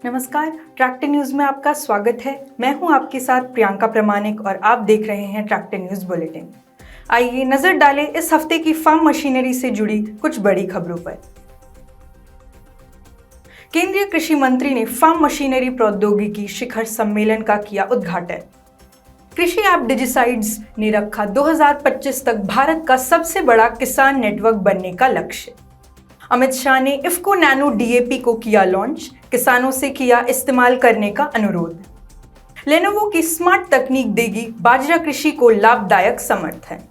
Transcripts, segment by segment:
नमस्कार, tractor news में आपका स्वागत है। मैं हूं आपके साथ प्रियंका प्रमाणिक और आप देख रहे हैं ट्रैक्टर न्यूज बुलेटिन। आइए नजर डालें इस हफ्ते की फार्म मशीनरी से जुड़ी कुछ बड़ी खबरों पर। केंद्रीय कृषि मंत्री ने फार्म मशीनरी प्रौद्योगिकी शिखर सम्मेलन का किया उद्घाटन। कृषि ऐप डिजिसाइड्स ने रखा 2025 तक भारत का सबसे बड़ा किसान नेटवर्क बनने का लक्ष्य। अमित शाह ने इफ्को नैनो डीएपी को किया लॉन्च, किसानों से किया इस्तेमाल करने का अनुरोध। लेनोवो की स्मार्ट तकनीक देगी बाजरा कृषि को लाभदायक समर्थन।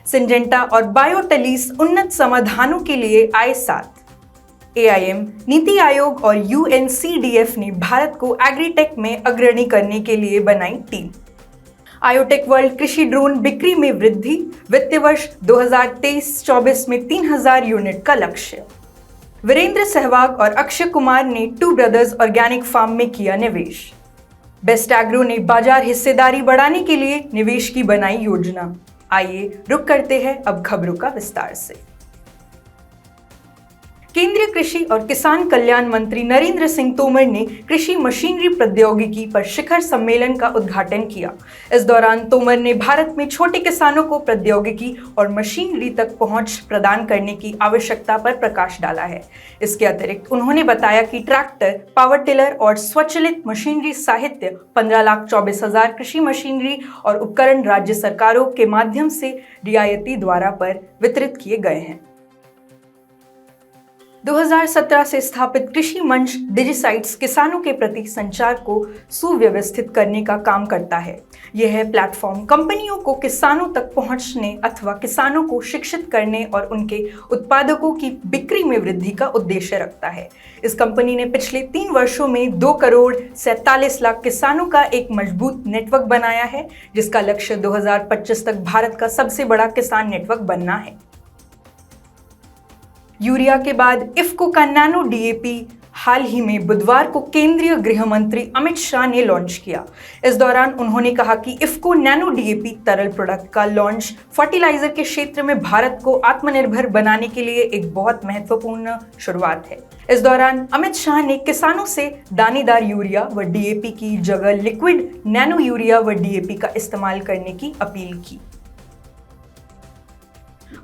सिंजेंटा और बायोटेलीस उन्नत समाधानों के लिए आए साथ। एआईएम, नीति आयोग और यूएनसीडीएफ ने भारत को एग्रीटेक में अग्रणी करने के लिए बनाई टीम। आयोटेक वर्ल्ड कृषि ड्रोन बिक्री में वृद्धि, वित्तीय वर्ष 2023-24 में 3000 यूनिट का लक्ष्य। वीरेंद्र सहवाग और अक्षय कुमार ने टू ब्रदर्स ऑर्गेनिक फार्म में किया निवेश। बेस्ट एग्रो ने बाजार हिस्सेदारी बढ़ाने के लिए निवेश की बनाई योजना। आइए रुक करते हैं अब खबरों का विस्तार से। केंद्रीय कृषि और किसान कल्याण मंत्री नरेंद्र सिंह तोमर ने कृषि मशीनरी प्रौद्योगिकी पर शिखर सम्मेलन का उद्घाटन किया। इस दौरान तोमर ने भारत में छोटे किसानों को प्रौद्योगिकी और मशीनरी तक पहुंच प्रदान करने की आवश्यकता पर प्रकाश डाला है। इसके अतिरिक्त उन्होंने बताया कि ट्रैक्टर, पावर टिलर और स्वचालित मशीनरी साहित्य 15,24,000 कृषि मशीनरी और उपकरण राज्य सरकारों के माध्यम से रियायती दरों पर वितरित किए गए हैं। 2017 से स्थापित कृषि मंच डिजिसाइड्स किसानों के प्रति संचार को सुव्यवस्थित करने का काम करता है। यह प्लेटफॉर्म कंपनियों को किसानों तक पहुंचने अथवा किसानों को शिक्षित करने और उनके उत्पादकों की बिक्री में वृद्धि का उद्देश्य रखता है। इस कंपनी ने पिछले 3 वर्षों में 2,47,00,000 किसानों का एक मजबूत नेटवर्क बनाया है, जिसका लक्ष्य 2025 तक भारत का सबसे बड़ा किसान नेटवर्क बनना है। यूरिया के बाद इफ्को का नैनो डीएपी हाल ही में बुधवार को केंद्रीय गृह मंत्री अमित शाह ने लॉन्च किया। इस दौरान उन्होंने कहा कि इफ्को नैनो डीएपी तरल प्रोडक्ट का लॉन्च फर्टिलाइजर के क्षेत्र में भारत को आत्मनिर्भर बनाने के लिए एक बहुत महत्वपूर्ण शुरुआत है। इस दौरान अमित शाह ने किसानों से दानेदार यूरिया व डीएपी की जगह लिक्विड नैनो यूरिया व डीएपी का इस्तेमाल करने की अपील की।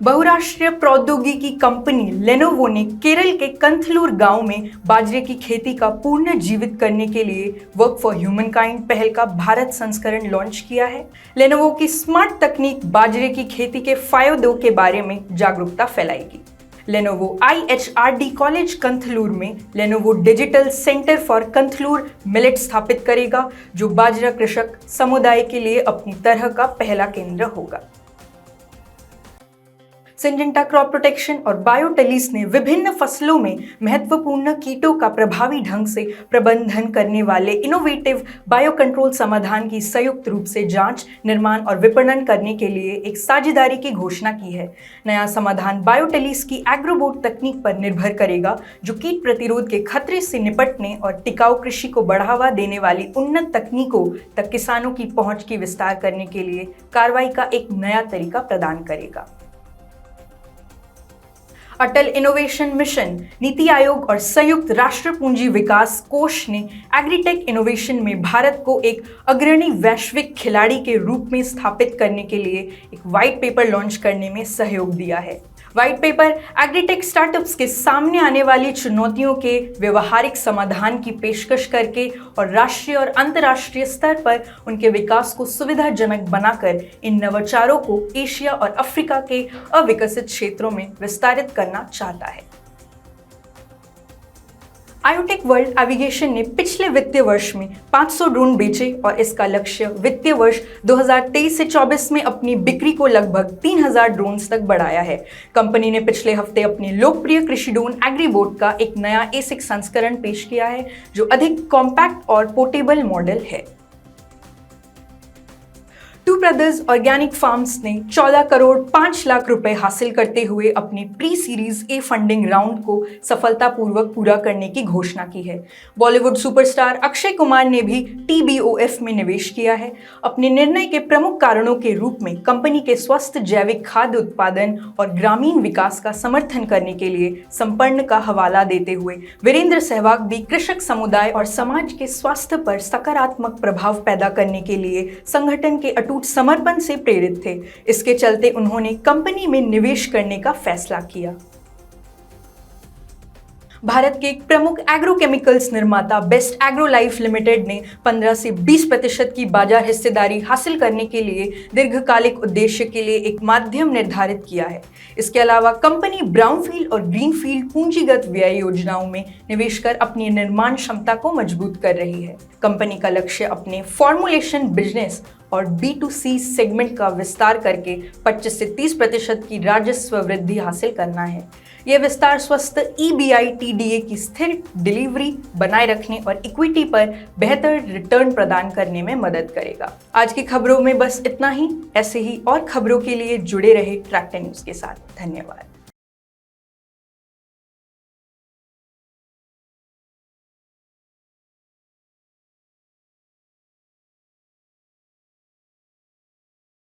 बहुराष्ट्रीय प्रौद्योगिकी कंपनी लेनोवो ने केरल के कंथलूर गांव में बाजरे की खेती का पुनर्जीवित करने के लिए वर्क फॉर ह्यूमनकाइंड पहल का भारत संस्करण लॉन्च किया है। लेनोवो की स्मार्ट तकनीक बाजरे की खेती के फायदों के बारे में जागरूकता फैलाएगी। लेनोवो IHRD कॉलेज कंथलूर में Lenovo digital centre for Kanthalloor millet स्थापित करेगा, जो बाजरा कृषक समुदाय के लिए अपनी तरह का पहला केंद्र होगा। सिंजेंटा क्रॉप प्रोटेक्शन और बायोटेलीस ने विभिन्न फसलों में महत्वपूर्ण कीटों का प्रभावी ढंग से प्रबंधन करने वाले इनोवेटिव बायो कंट्रोल समाधान की संयुक्त रूप से जांच, निर्माण और विपणन करने के लिए एक साझेदारी की घोषणा की है। नया समाधान बायोटेलीस की एग्रोबोट तकनीक पर निर्भर करेगा, जो कीट प्रतिरोध के खतरे से निपटने और टिकाऊ कृषि को बढ़ावा देने वाली उन्नत तकनीकों तक किसानों की पहुंच की विस्तार करने के लिए कार्रवाई का एक नया तरीका प्रदान करेगा। अटल इनोवेशन मिशन, नीति आयोग और संयुक्त राष्ट्र पूंजी विकास कोष ने एग्रीटेक इनोवेशन में भारत को एक अग्रणी वैश्विक खिलाड़ी के रूप में स्थापित करने के लिए एक व्हाइट पेपर लॉन्च करने में सहयोग दिया है। व्हाइट पेपर एग्रीटेक स्टार्टअप्स के सामने आने वाली चुनौतियों के व्यवहारिक समाधान की पेशकश करके और राष्ट्रीय और अंतर्राष्ट्रीय स्तर पर उनके विकास को सुविधाजनक बनाकर इन नवाचारों को एशिया और अफ्रीका के अविकसित क्षेत्रों में विस्तारित करना चाहता है। आयोटेक वर्ल्ड एविगेशन ने पिछले वित्तीय वर्ष में 500 ड्रोन बेचे और इसका लक्ष्य वित्तीय वर्ष 2023 से 24 में अपनी बिक्री को लगभग 3000 ड्रोन्स तक बढ़ाया है। कंपनी ने पिछले हफ्ते अपने लोकप्रिय कृषि ड्रोन एग्रीबोट का एक नया A6 संस्करण पेश किया है, जो अधिक कॉम्पैक्ट और पोर्टेबल मॉडल है। टू ब्रदर्स ऑर्गेनिक फार्म्स ने 14 करोड़ 5 लाख रुपए हासिल करते हुए अपनी pre series A funding round को सफलतापूर्वक पूरा करने की घोषणा की है। बॉलीवुड सुपरस्टार अक्षय कुमार ने भी TBOF में निवेश किया है। अपने निर्णय के प्रमुख कारणों के रूप में कंपनी के स्वस्थ जैविक खाद्य उत्पादन और ग्रामीण विकास का समर्थन करने के लिए संपन्न का हवाला देते हुए वीरेंद्र सहवाग भी कृषक समुदाय और समाज के स्वास्थ्य पर सकारात्मक प्रभाव पैदा करने के लिए संगठन के अटूट समर्पण से प्रेरित थे। इसके चलते उन्होंने कंपनी में निवेश करने का फैसला किया। भारत के एक प्रमुख एग्रोकेमिकल्स निर्माता बेस्ट एग्रो लाइफ लिमिटेड ने 15 से 20% की बाजार हिस्सेदारी हासिल करने के लिए दीर्घकालिक उद्देश्य के लिए एक माध्यम निर्धारित किया है। इसके अलावा कंपनी ब्राउनफील्ड और ग्रीनफील्ड पूंजीगत व्यय योजनाओं में निवेश कर अपनी निर्माण क्षमता को मजबूत कर रही है। कंपनी का लक्ष्य अपने फॉर्मुलेशन बिजनेस और B2C सेगमेंट का विस्तार करके 25 से 30% की राजस्व वृद्धि हासिल करना है। यह विस्तार स्वस्थ EBITDA की स्थिर डिलीवरी बनाए रखने और इक्विटी पर बेहतर रिटर्न प्रदान करने में मदद करेगा। आज की खबरों में बस इतना ही। ऐसे ही और खबरों के लिए जुड़े रहे ट्रैक्टर न्यूज़ के साथ। धन्यवाद।